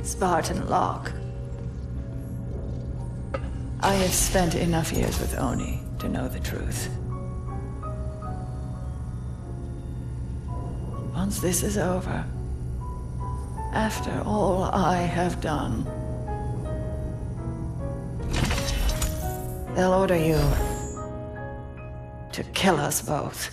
Spartan Locke. I have spent enough years with Oni to know the truth. Once this is over, after all I have done, they'll order you to kill us both.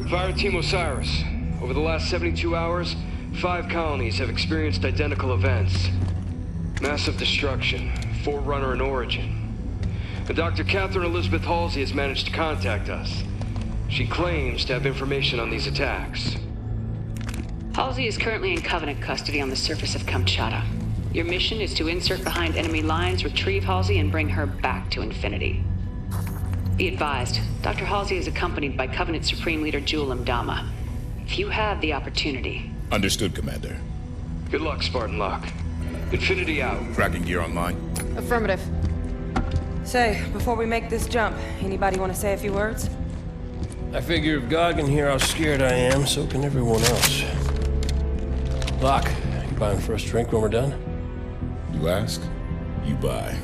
Fire Team Osiris. Over the last 72 hours, 5 colonies have experienced identical events. Massive destruction, Forerunner in origin. And Dr. Catherine Elizabeth Halsey has managed to contact us. She claims to have information on these attacks. Halsey is currently in Covenant custody on the surface of Kamchatka. Your mission is to insert behind enemy lines, retrieve Halsey, and bring her back to Infinity. Be advised, Dr. Halsey is accompanied by Covenant Supreme Leader Jul 'Mdama. If you have the opportunity... Understood, Commander. Good luck, Spartan Locke. Infinity out. Tracking gear online. Affirmative. Say, before we make this jump, anybody want to say a few words? I figure if God can hear how scared I am, so can everyone else. Locke, you buying the first drink when we're done? You ask, you buy.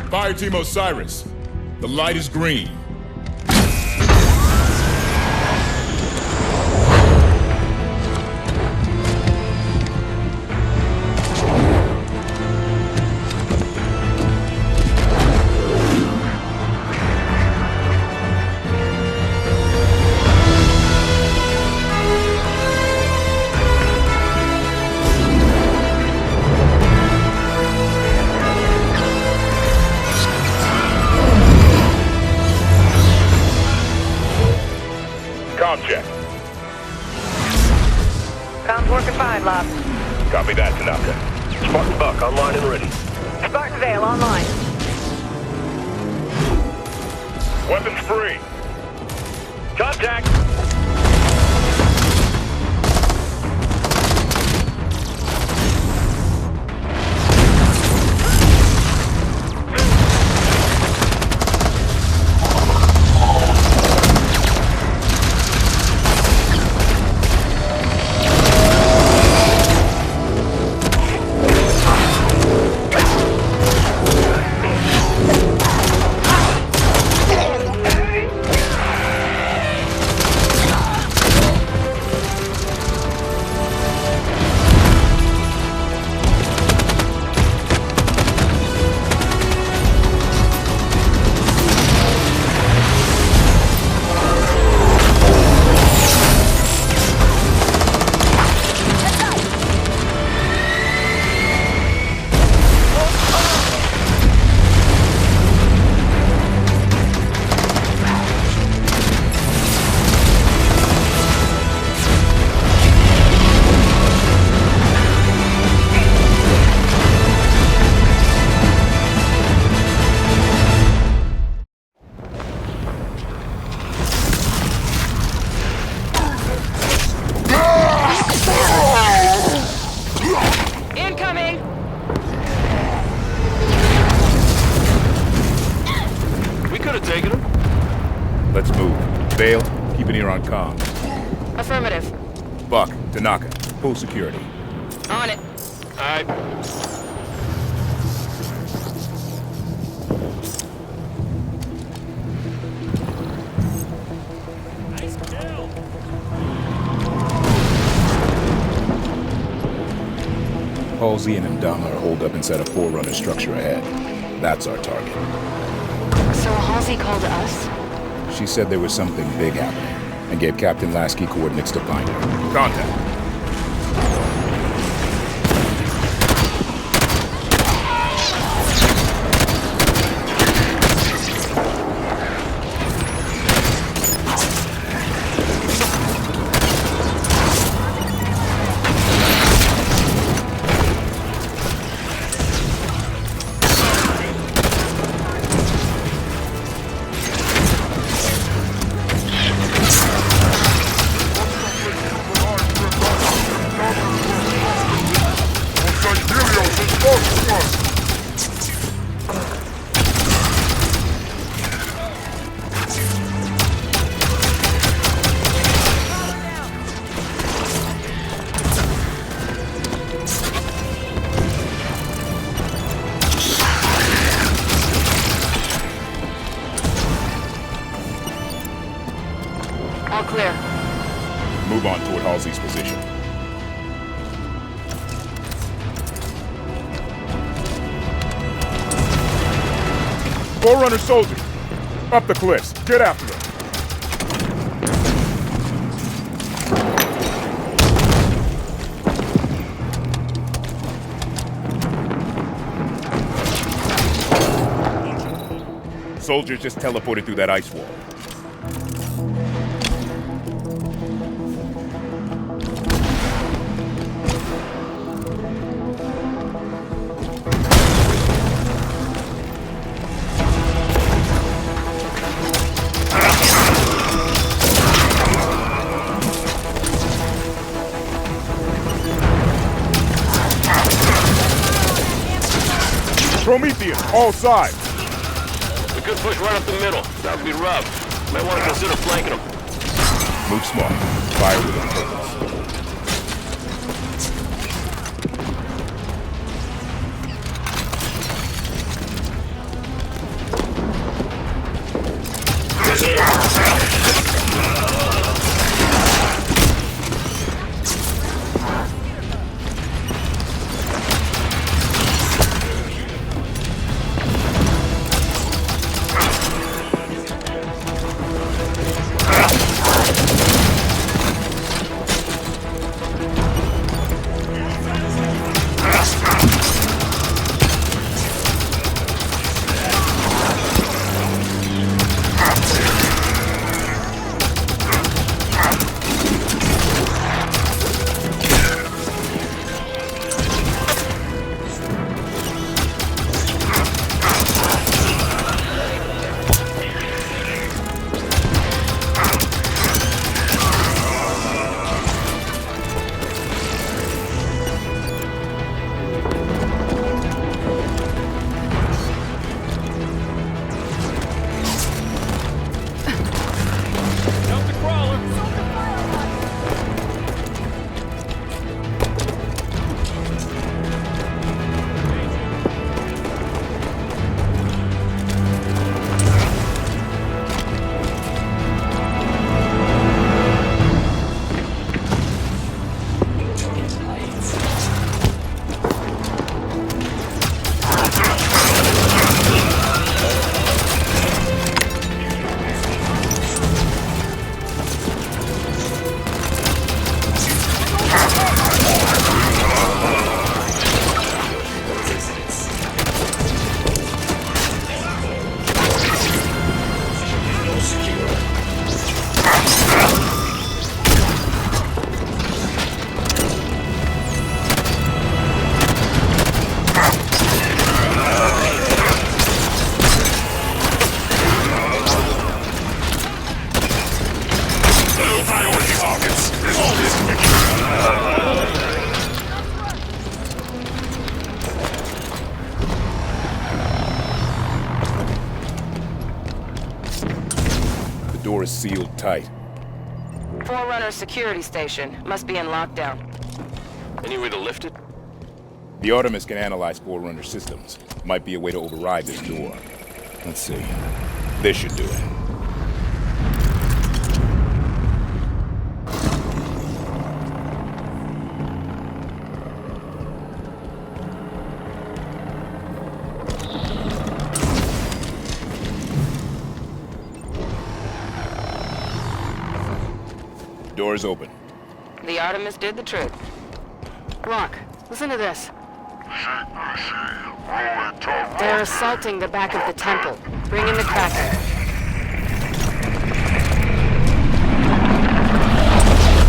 Fire Team Osiris, the light is green. Check. Comms working fine, Locke. Copy that, Tanaka. Spartan Buck online and ready. Spartan Vale online. Weapons free. Contact! Let's move. Vale, keep an ear on comms. Affirmative. Buck, Tanaka, full security. On it. Alright. Halsey and Mdama are holed up inside a Forerunner structure ahead. That's our target. So Halsey called us? She said there was something big happening, and gave Captain Lasky coordinates to find her. Contact. All clear. Move on toward Halsey's position. Forerunner soldiers! Up the cliffs! Get after them! Soldiers just teleported through that ice wall. Prometheus, all sides! We could push right up the middle. That would be rough. Might want to consider flanking them. Move smart. Fire with a purpose. The door is sealed tight. Forerunner security station. Must be in lockdown. Any way to lift it? The Artemis can analyze Forerunner systems. Might be a way to override this door. Let's see. This should do it. Door's open. The Artemis did the trick. Locke, listen to this. They're assaulting the back of the temple. Bring in the Kraken.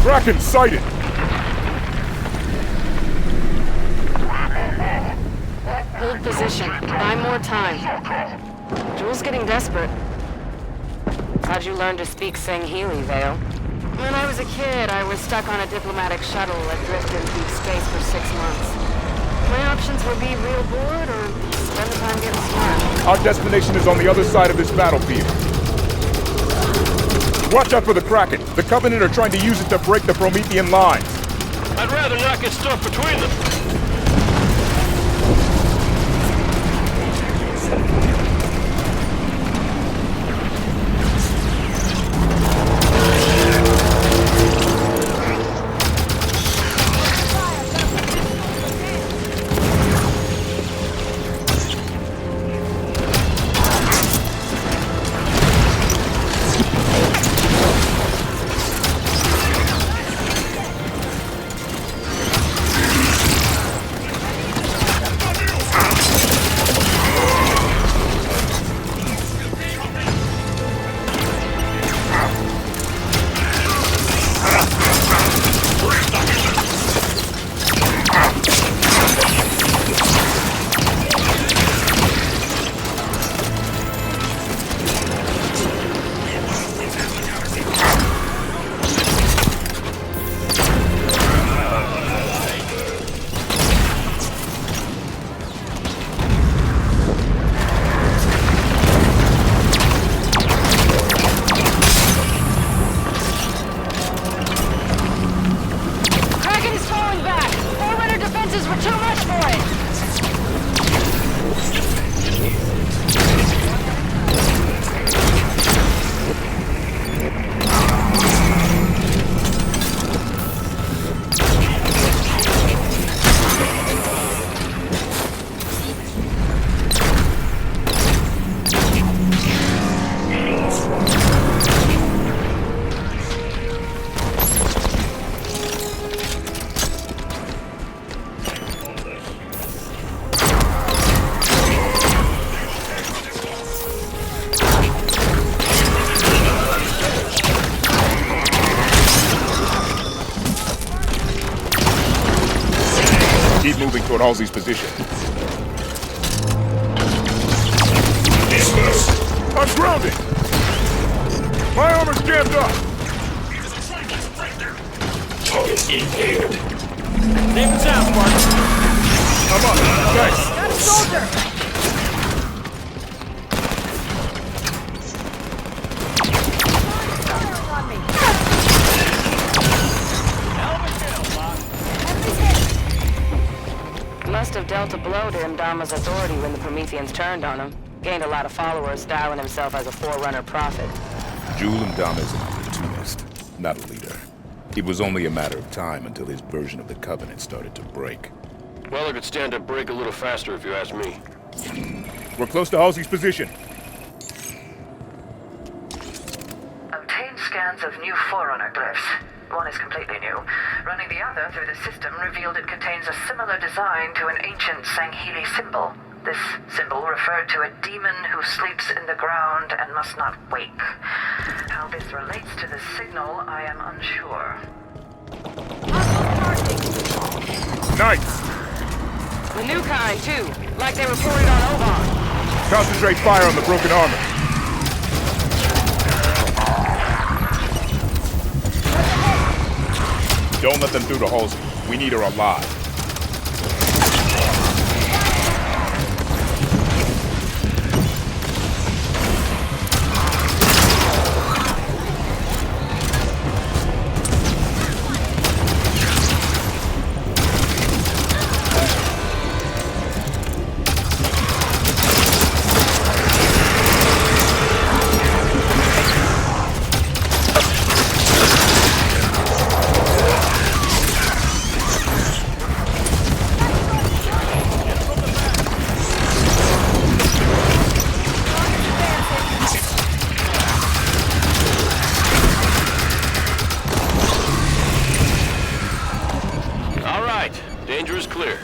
Kraken sighted! Hold position. Buy more time. Jules getting desperate. How'd you learn to speak Sangheili, Vale? When I was a kid, I was stuck on a diplomatic shuttle adrift in deep space for 6 months. My options were be real bored or spend the time getting smart. Our destination is on the other side of this battlefield. Watch out for the Kraken. The Covenant are trying to use it to break the Promethean lines. I'd rather not get stuck between them. Keep moving toward Halsey's position. I'm grounded! My armor's jammed up! Target impaired. Safe and sound, Spartan. I'm up. Thanks. Got a soldier! Firing on me! Must have dealt a blow to Ndama's authority when the Prometheans turned on him. Gained a lot of followers, styling himself as a forerunner prophet. Jul Ndama is an opportunist, not a leader. It was only a matter of time until his version of the Covenant started to break. Well, I could stand to break a little faster if you ask me. We're close to Halsey's position. Obtained scans of new Forerunner glyphs. One is completely new. Running the other through the system revealed it contains a similar design to an ancient Sangheli symbol. This symbol referred to a demon who sleeps in the ground and must not wake. How this relates to the signal, I am unsure. Nice! The new kind, too. Like they reported on Oban. Concentrate fire on the broken armor. Don't let them through to Halsey. We need her alive. Danger is clear.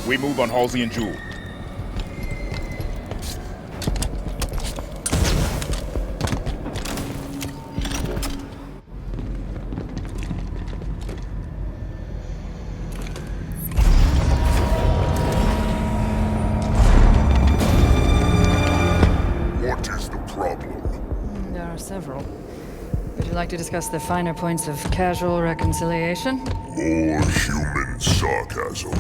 We move on Halsey and Jul. What is the problem? There are several. Would you like to discuss the finer points of casual reconciliation? More human sarcasm.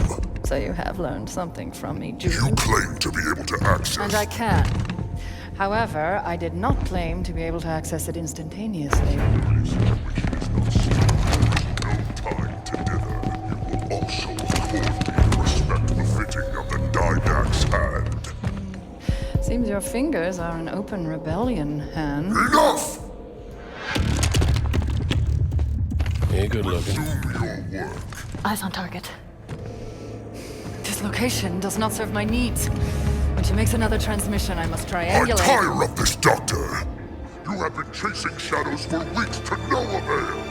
So you have learned something from me, Jul. You claim to be able to access... And I can. However, I did not claim to be able to access it instantaneously. No time to dither. You will also accord me respect befitting of the Didact's hand. Seems your fingers are an open rebellion, Han. Enough! Yeah, good looking. Do your work. Eyes on target. This location does not serve my needs. When she makes another transmission, I must I triangulate. tire of this, Doctor! You have been chasing shadows for weeks to no avail!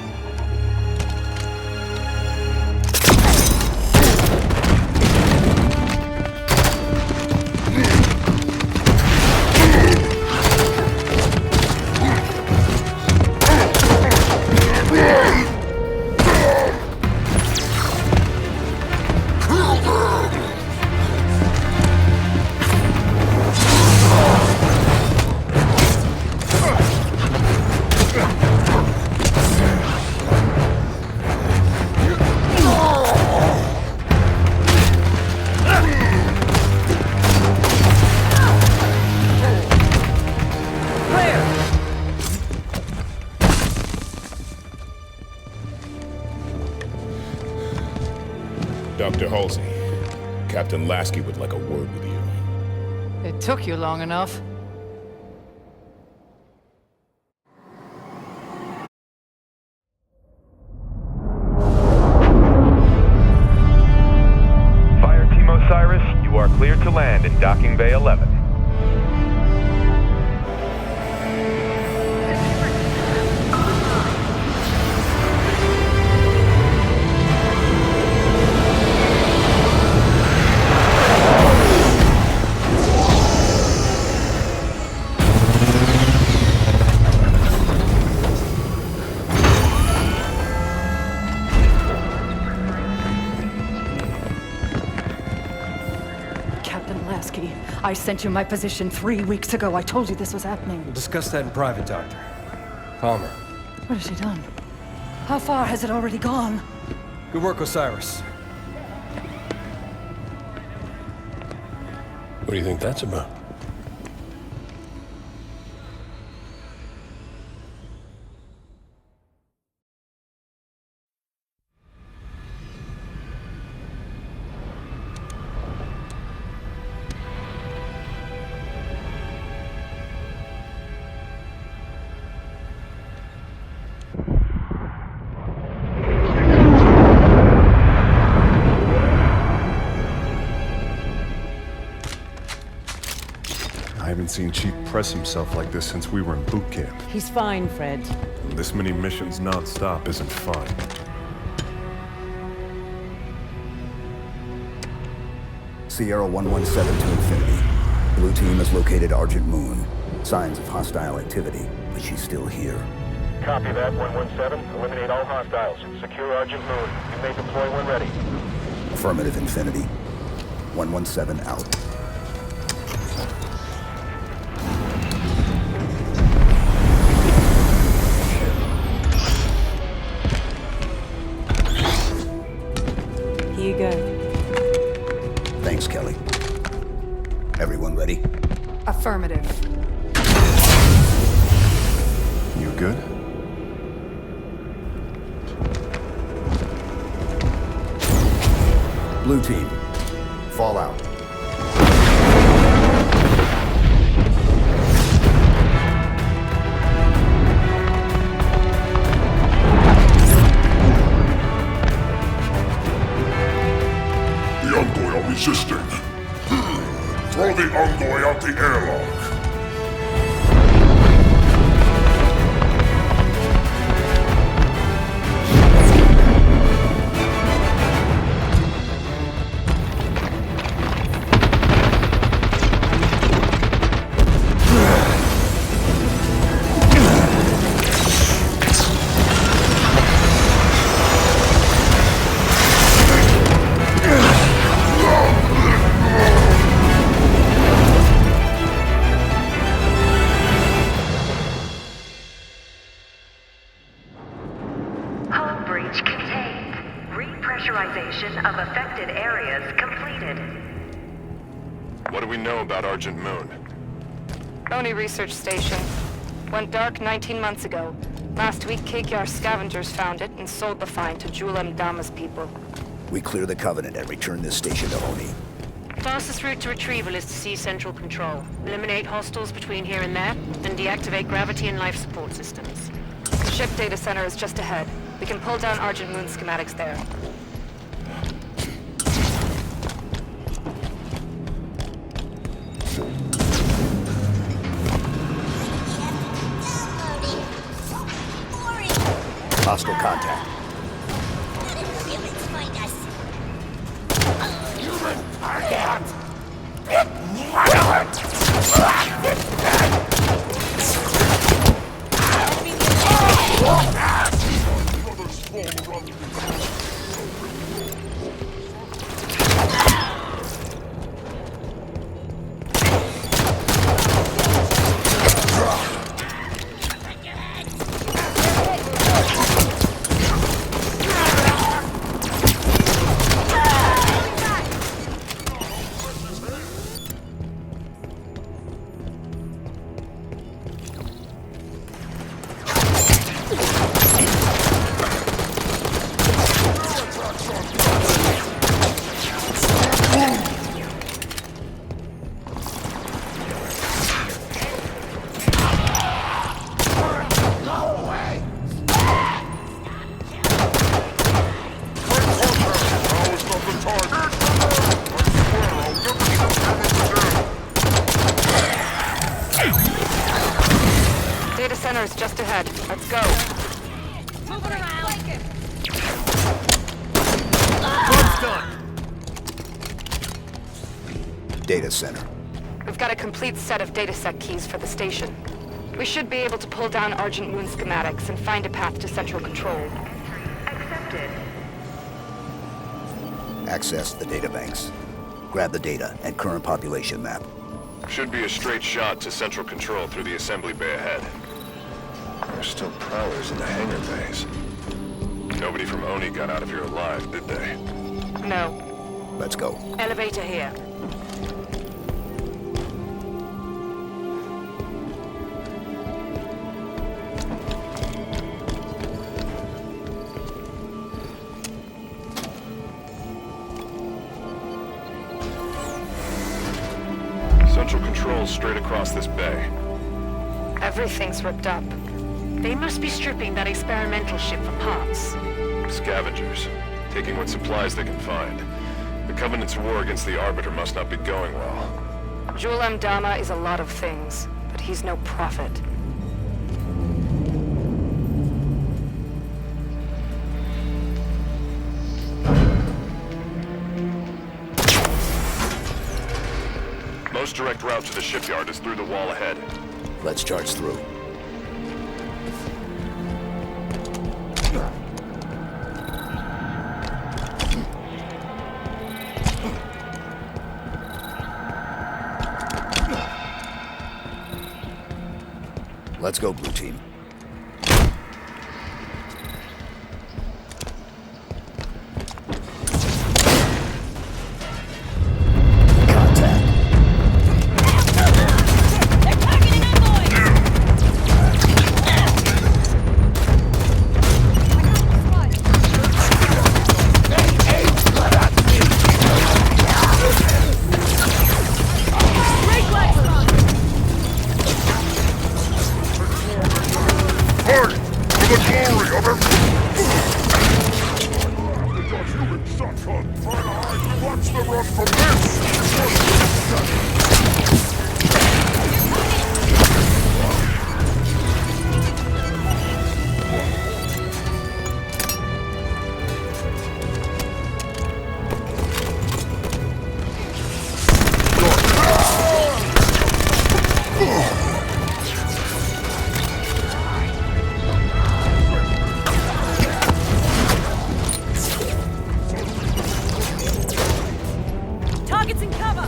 Dr. Halsey, Captain Lasky would like a word with you. It took you long enough. Fire Team Osiris, you are cleared to land in Docking Bay 11. I sent you my position 3 weeks ago. I told you this was happening. We'll discuss that in private, Doctor. Palmer. What has she done? How far has it already gone? Good work, Osiris. What do you think that's about? I haven't seen Chief press himself like this since we were in boot camp. He's fine, Fred. This many missions non-stop isn't fun. Sierra 117 to Infinity. Blue team has located Argent Moon. Signs of hostile activity, but she's still here. Copy that, 117. Eliminate all hostiles. Secure Argent Moon. You may deploy when ready. Affirmative, Infinity. 117 out. Here you go. Thanks, Kelly. Everyone ready? Affirmative. You good? Blue team, fall out. The Envoy are resisting. Throw the Envoy out the airlock. Hull breach contained. Repressurization of affected areas completed. What do we know about Argent Moon? Oni research station. Went dark 19 months ago. Last week, KKR scavengers found it and sold the find to Jul 'M's Dama's people. We clear the Covenant and return this station to Oni. Fastest route to retrieval is to seize central control. Eliminate hostiles between here and there, and deactivate gravity and life support systems. The ship data center is just ahead. We can pull down Argent Moon schematics there. Hostile contact. Data center is just ahead. Let's go. Moving around. Data center. We've got a complete set of datasec keys for the station. We should be able to pull down Argent Moon schematics and find a path to central control. Accepted. Access the databanks. Grab the data and current population map. Should be a straight shot to central control through the assembly bay ahead. There's still prowlers in the hangar bays. Nobody from ONI got out of here alive, did they? No. Let's go. Elevator here. Central control straight across this bay. Everything's ripped up. They must be stripping that experimental ship for parts. Scavengers, taking what supplies they can find. The Covenant's war against the Arbiter must not be going well. Jul 'Mdama is a lot of things, but he's no prophet. Most direct route to the shipyard is through the wall ahead. Let's charge through. Let's go, Blue Team. Targets in cover!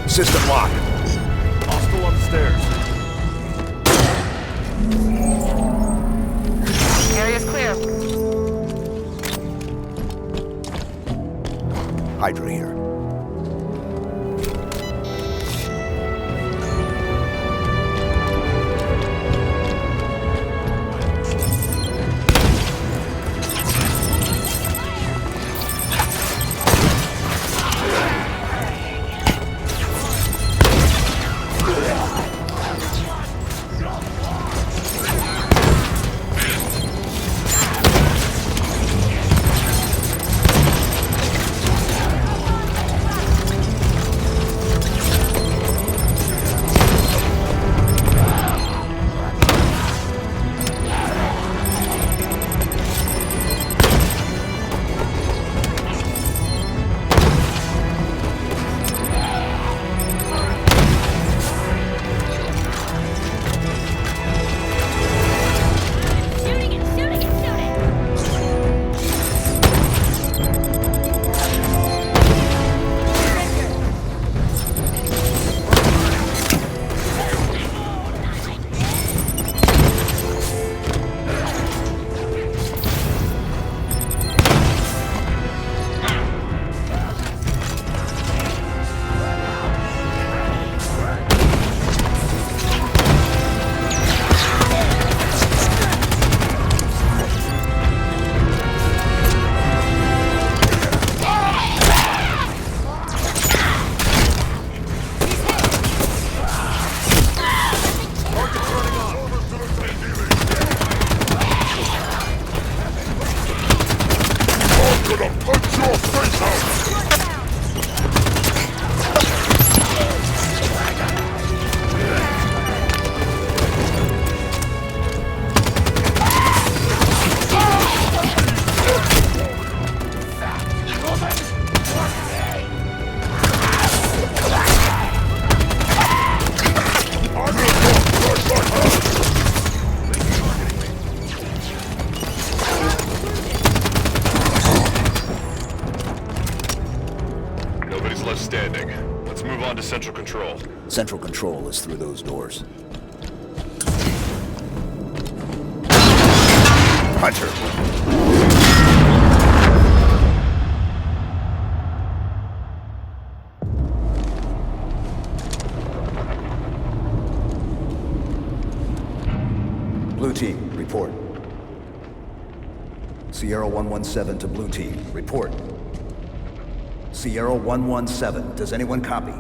System lock. Hostile upstairs. Area's clear. Hydra here. gonna punch your face out! Nobody's left standing. Let's move on to Central Control. Central Control is through those doors. Hunter! Blue Team, report. Sierra 117 to Blue Team, report. Sierra 117, does anyone copy?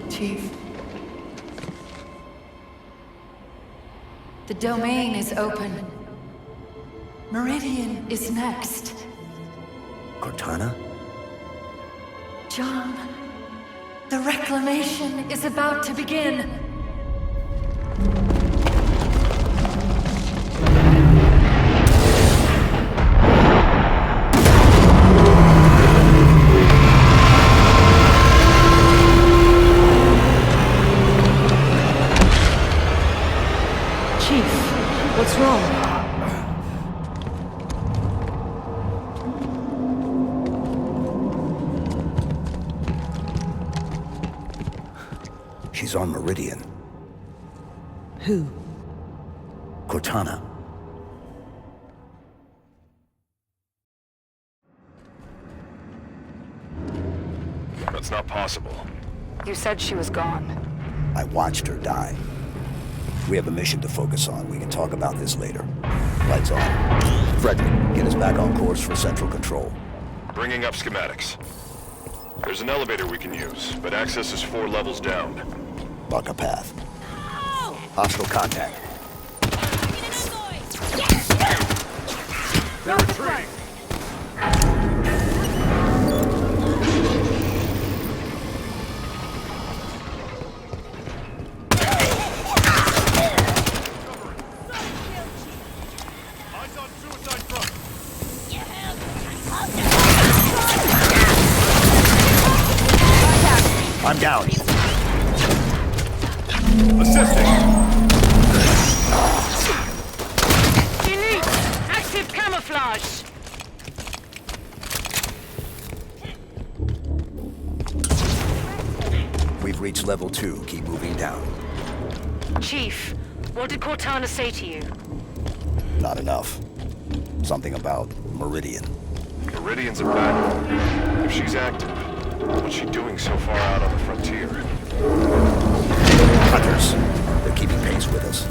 Chief. The domain is open. Meridian is next. Cortana? John, the reclamation is about to begin. What's wrong? She's on Meridian. Who? Cortana. That's not possible. You said she was gone. I watched her die. We have a mission to focus on. We can talk about this later. Lights on. Frederick, get us back on course for Central Control. Bringing up schematics. There's an elevator we can use, but access is 4 levels down. Block a path. Hostile contact. They're retreating. I'm down. Assisting. Delete! Active camouflage! We've reached level 2. Keep moving down. Chief, what did Cortana say to you? Not enough. Something about Meridian. Meridian's a battle. If she's active, what's she doing so far out on the frontier? Hunters. They're keeping pace with us.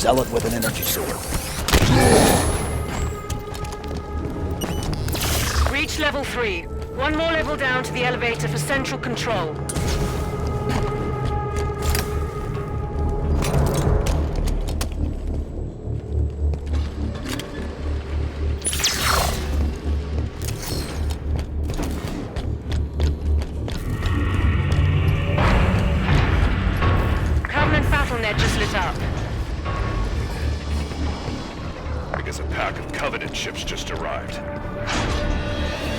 Zealot with an energy sword. Reach level 3. One more level down to the elevator for central control. Covenant BattleNet just lit up. I guess a pack of Covenant ships just arrived.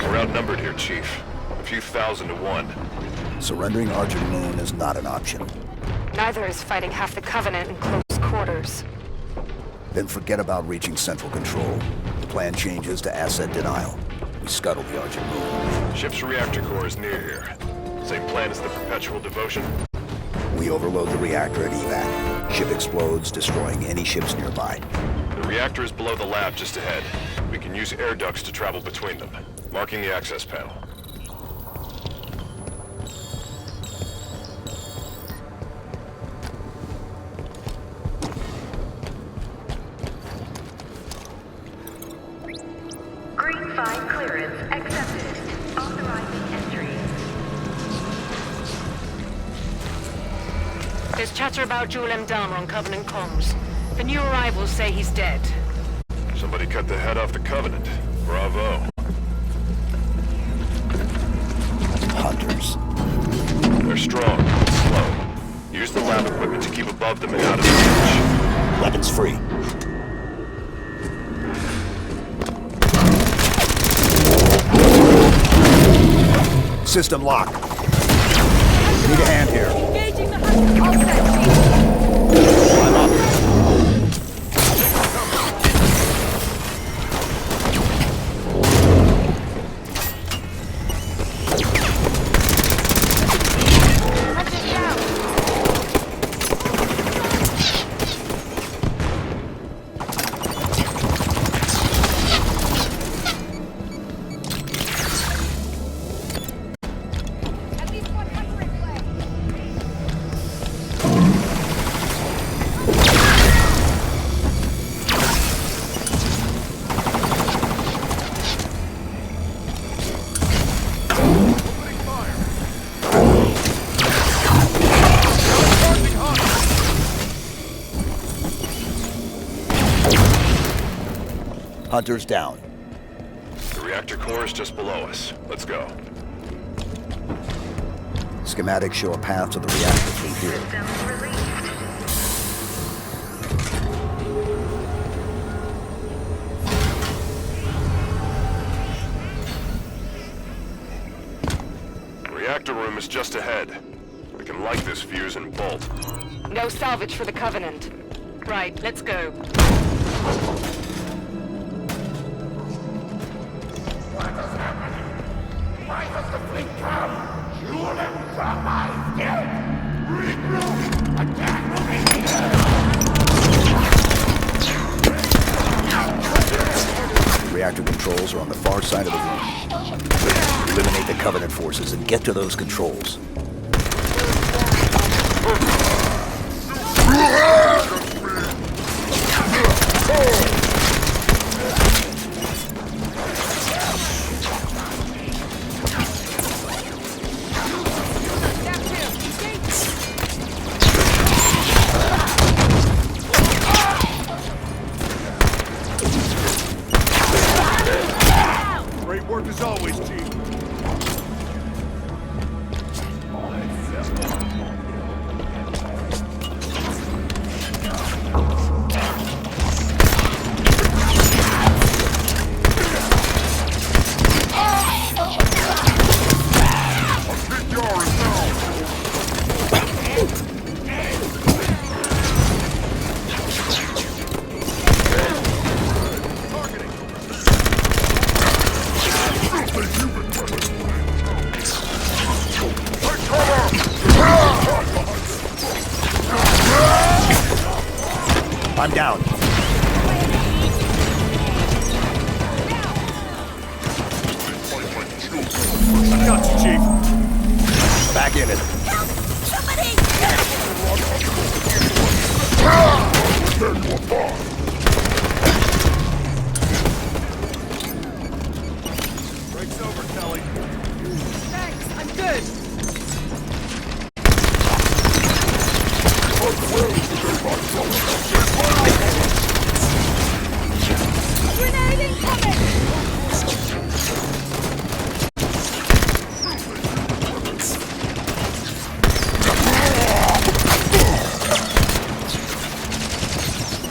We're outnumbered here, Chief. A few thousand to one. Surrendering Argent Moon is not an option. Neither is fighting half the Covenant in close quarters. Then forget about reaching central control. The plan changes to asset denial. We scuttle the Argent Moon. Ship's reactor core is near here. Same plan as the Perpetual Devotion? We overload the reactor at evac. Ship explodes, destroying any ships nearby. The reactor is below the lab just ahead. We can use air ducts to travel between them. Marking the access panel. Green 5 clearance accepted. Authorizing entry. There's chatter about Jul 'Mdama on Covenant comms. The new arrivals say he's dead. Somebody cut the head off the Covenant. Bravo. Hunters. They're strong, but slow. Use the lab equipment to keep above them and out of reach. Weapons free. System locked. Need a hand here. Engaging the hunter. All set. I'm up. Hunters down. The reactor core is just below us. Let's go. Schematics show a path to the reactor fleet here. Systems released. Reactor room is just ahead. We can light this fuse and bolt. No salvage for the Covenant. Right, let's go. Why does the fleet come? Jul 'Mdama is dead! Regroup! Attack The reactor controls are on the far side of the room. Eliminate the Covenant forces and get to those controls. Great work as always, Chief. I'm down. Got you, Chief. Back in it. tear you apart! Break's over, Kelly. Thanks, I'm good. Grenade incoming!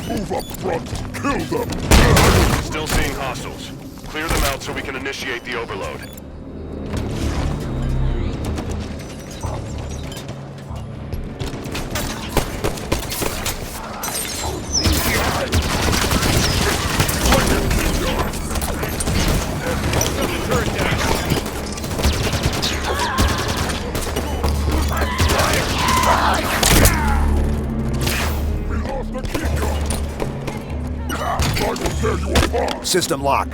Move up front! Kill them! Still seeing hostiles. Clear them out so we can initiate the overload. System lock.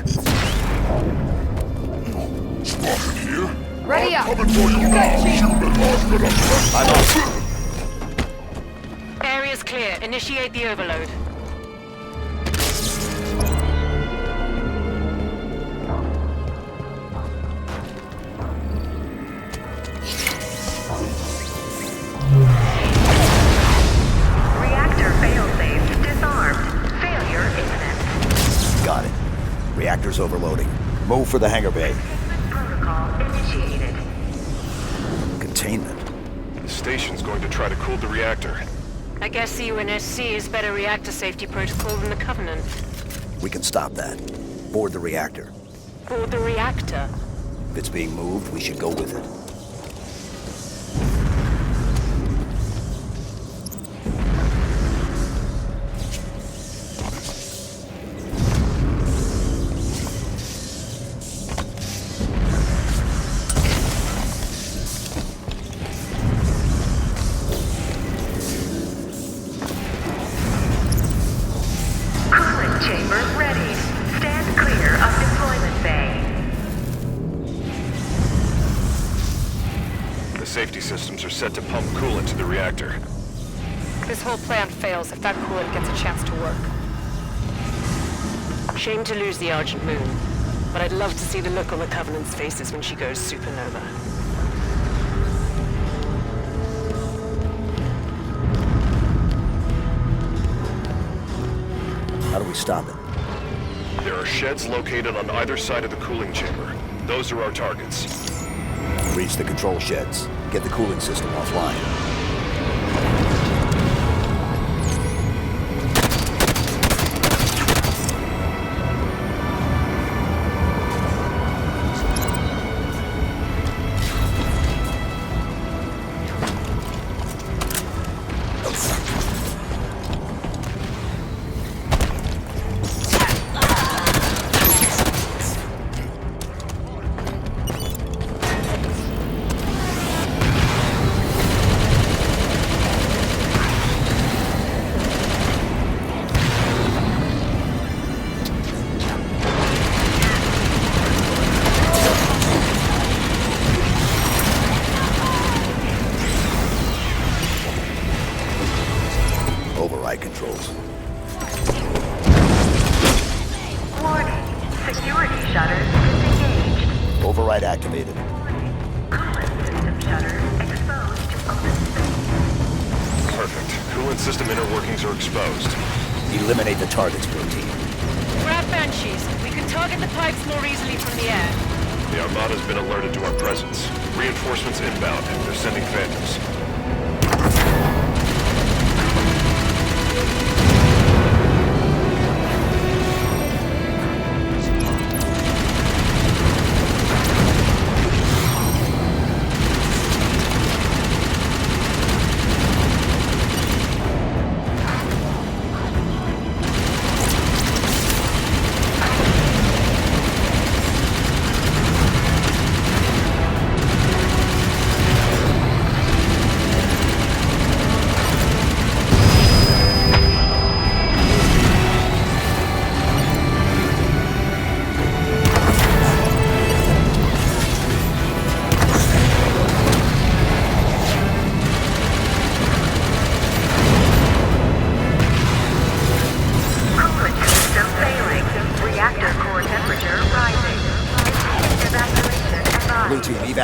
Ready up. Coming for you now! Human are I'm up. Area's clear. Initiate the overload. Reactor failsafe disarmed. Failure imminent. Got it. Reactor's overloading. Move for the hangar bay. Protocol initiated. Containment. The station's going to try to cool the reactor. I guess the UNSC is better reactor safety protocol than the Covenant. We can stop that. Board the reactor. Board the reactor. If it's being moved, we should go with it. Coolant chamber ready. Stand clear of deployment bay. The safety systems are set to pump coolant to the reactor. This whole plan fails if that coolant gets a chance to work. Shame to lose the Argent Moon, but I'd love to see the look on the Covenant's faces when she goes supernova. How do we stop it? There are sheds located on either side of the cooling chamber. Those are our targets. Reach the control sheds. Get the cooling system offline. Override controls. Warning. Security shutters disengaged. Override activated. Coolant system shutters exposed to open space. Perfect. Coolant system inner workings are exposed. Eliminate the targets, Protein. Grab Banshees. We can target the pipes more easily from the air. The Armada's been alerted to our presence. Reinforcements inbound. They're sending Phantoms.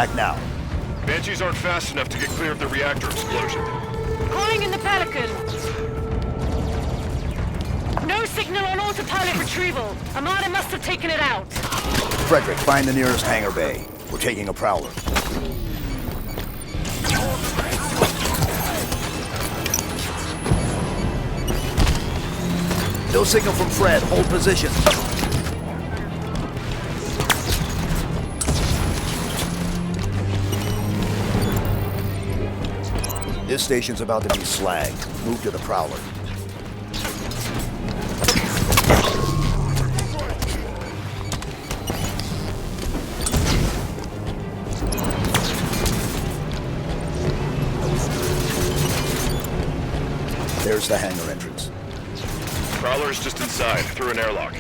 back now. Banshees aren't fast enough to get clear of the reactor explosion. Calling in the Pelican! No signal on autopilot retrieval. Armada must have taken it out. Frederick, find the nearest hangar bay. We're taking a prowler. No signal from Fred. Hold position. This station's about to be slagged. Move to the prowler. There's the hangar entrance. Prowler's just inside, through an airlock.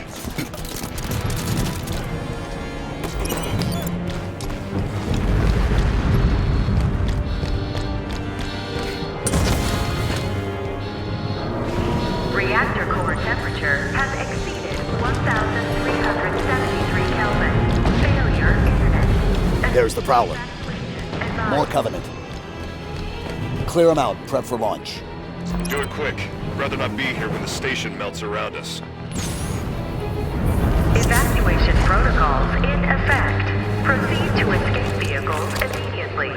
Reactor core temperature has exceeded 1,373 Kelvin. Failure imminent. There's the prowler. More Covenant. Clear them out. Prep for launch. Do it quick. Rather not be here when the station melts around us. Evacuation protocols in effect. Proceed to escape vehicles immediately.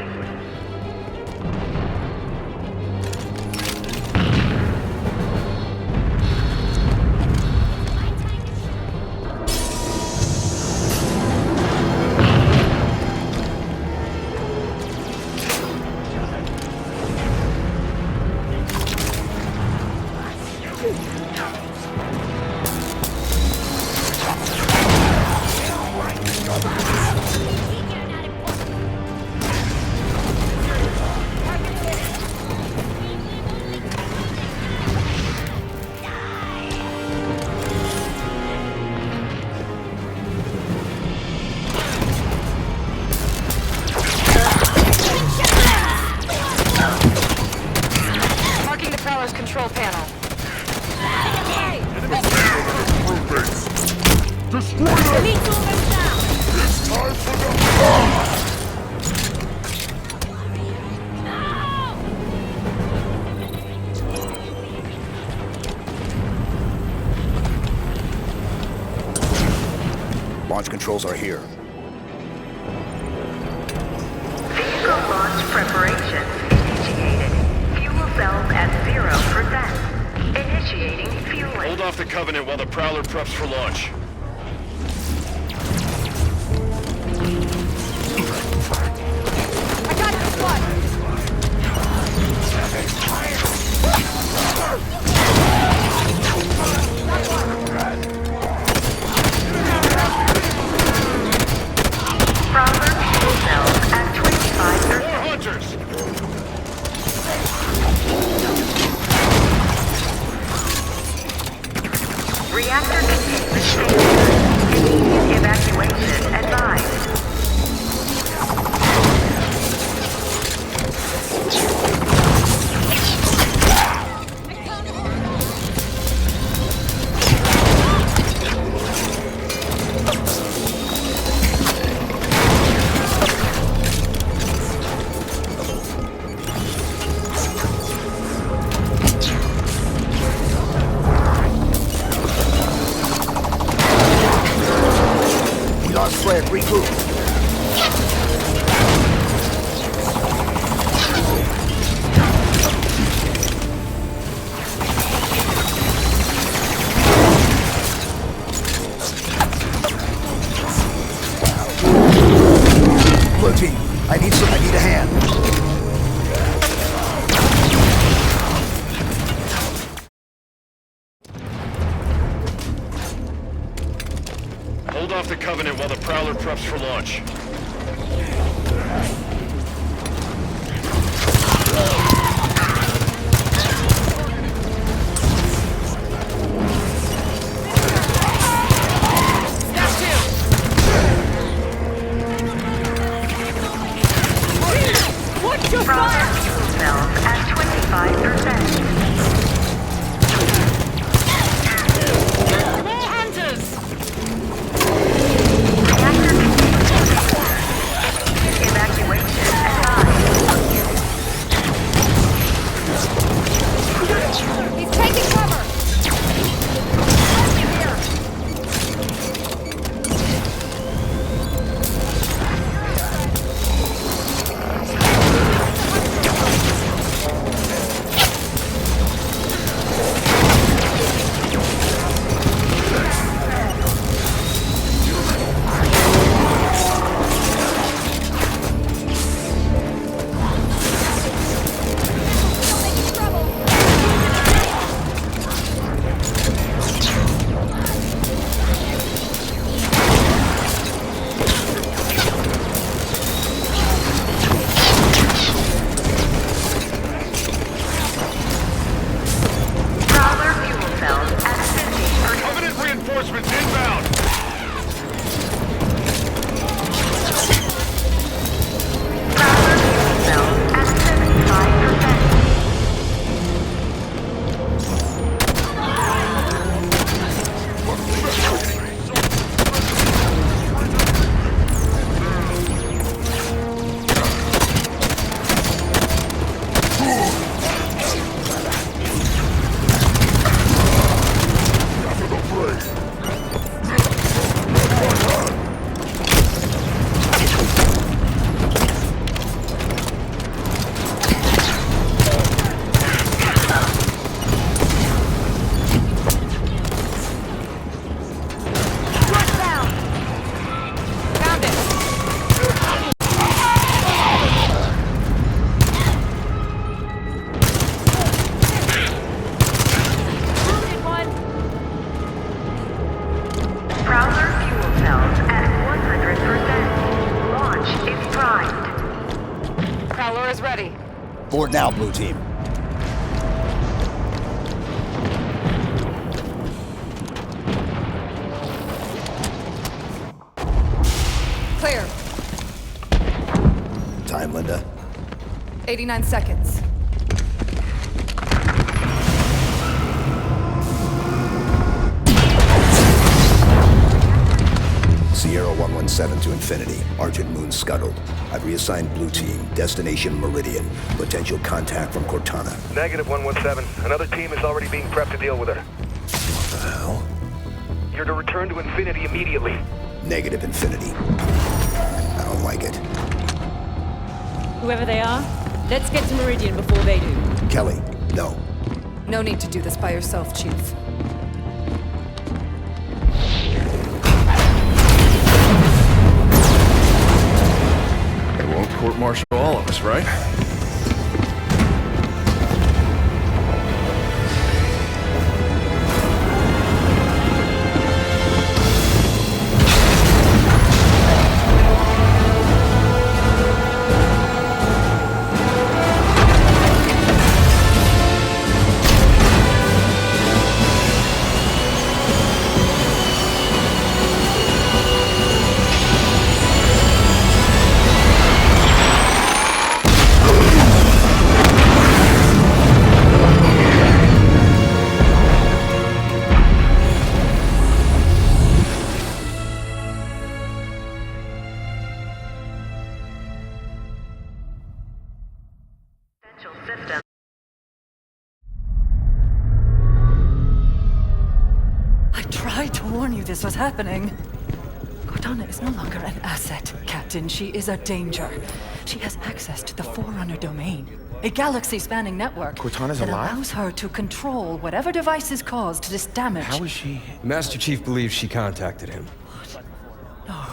Control panel. Destroy them! It's time for the... Launch controls are here. Vehicle launch preparations initiated. Fuel cells at 0%. Initiating fueling. Hold off the Covenant while the Prowler preps for launch. I got this one! Prowler fuel cells at 25%. More hunters! Reactor containment failure. Immediate evacuation advised. Fred, regroup. Look, team, I need a hand. Hold off the Covenant while the Prowler preps for launch. What's your Prowler fire? fuel cells at 25%. More hunters! Evacuation Forward now, Blue Team. Clear. Time, Linda. 89 seconds. Sierra 117 to Infinity. Argent Moon scuttled. I've reassigned Blue Team. Destination Meridian. Potential contact from Cortana. Negative 117. Another team is already being prepped to deal with her. What the hell? You're to return to Infinity immediately. Negative, Infinity. I don't like it. Whoever they are, let's get to Meridian before they do. Kelly, no. No need to do this by yourself, Chief. They won't court-martial all of us, right? I tried to warn you this was happening. Cortana is no longer an asset, Captain. She is a danger. She has access to the Forerunner domain, a galaxy-spanning network Cortana's that alive? allows her to control whatever devices caused this damage. How is she? Master Chief believes she contacted him. No,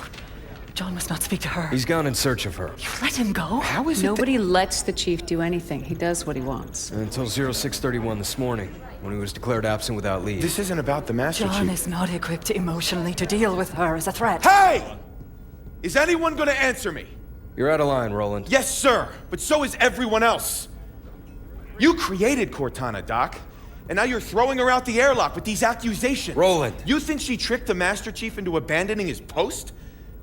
John must not speak to her. He's gone in search of her. You let him go? How is it Nobody lets the chief do anything. He does what he wants. Until 0631 this morning, when he was declared absent without leave. This isn't about the Master John Chief. is not equipped emotionally to deal with her as a threat. Hey! Is anyone gonna answer me? You're out of line, Roland. Yes, sir, but so is everyone else. You created Cortana, Doc, and now you're throwing her out the airlock with these accusations. Roland! You think she tricked the Master Chief into abandoning his post?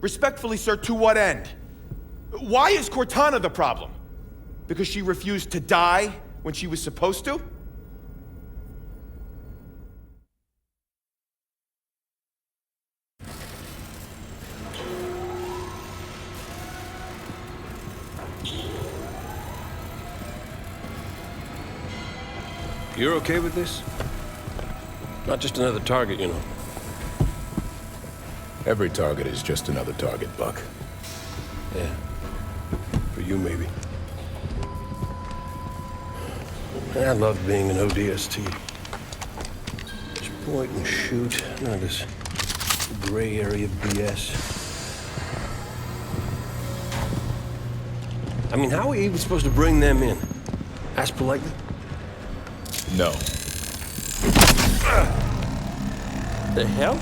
Respectfully, sir, to what end? Why is Cortana the problem? Because she refused to die when she was supposed to? You're okay with this? Not just another target, you know. Every target is just another target, Buck. Yeah. For you, maybe. I love being an ODST. Just point and shoot. None of this gray area BS. I mean, how are we even supposed to bring them in? Ask politely? No. The hell?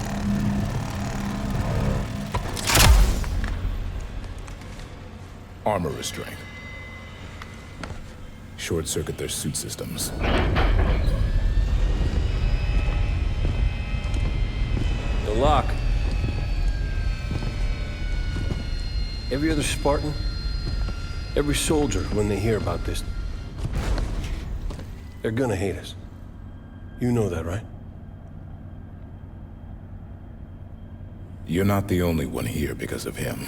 Armor restraint. Short-circuit their suit systems. The lock. Every other Spartan, every soldier, when they hear about this, they're gonna hate us. You know that, right? You're not the only one here because of him.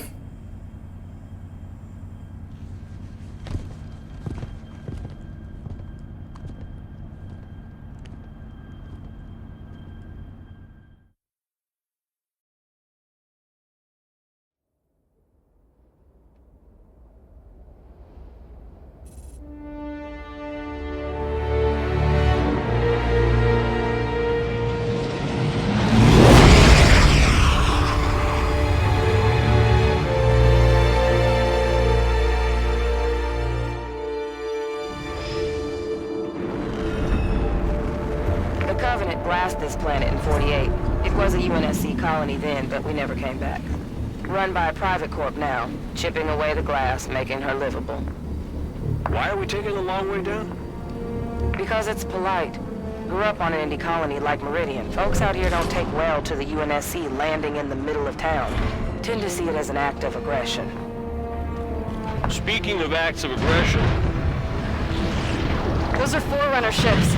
This planet in 48. It was a UNSC colony then, but we never came back. Run by a private corp now, chipping away the glass, making her livable. Why are we taking the long way down? Because it's polite. Grew up on an Indy colony like Meridian. Folks out here don't take well to the UNSC landing in the middle of town. Tend to see it as an act of aggression. Speaking of acts of aggression... Those are Forerunner ships.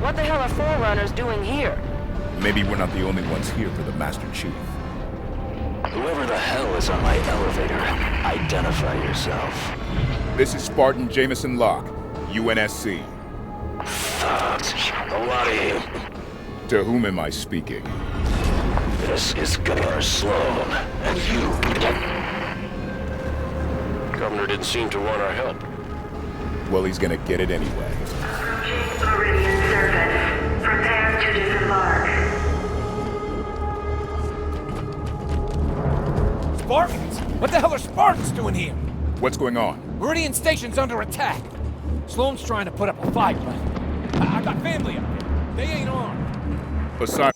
What the hell are Forerunners doing here? Maybe we're not the only ones here for the Master Chief. Whoever the hell is on my elevator, identify yourself. This is Spartan Jameson Locke, UNSC. Thugs. A lot of you. To whom am I speaking? This is Governor Sloan, and you... Governor didn't seem to want our help. Well, he's gonna get it anyway. Meridian surface. Prepare to disembark. Spartans? What the hell are Spartans doing here? What's going on? Meridian Station's under attack. Sloan's trying to put up a fight, but I got family up here. They ain't armed. Osiris.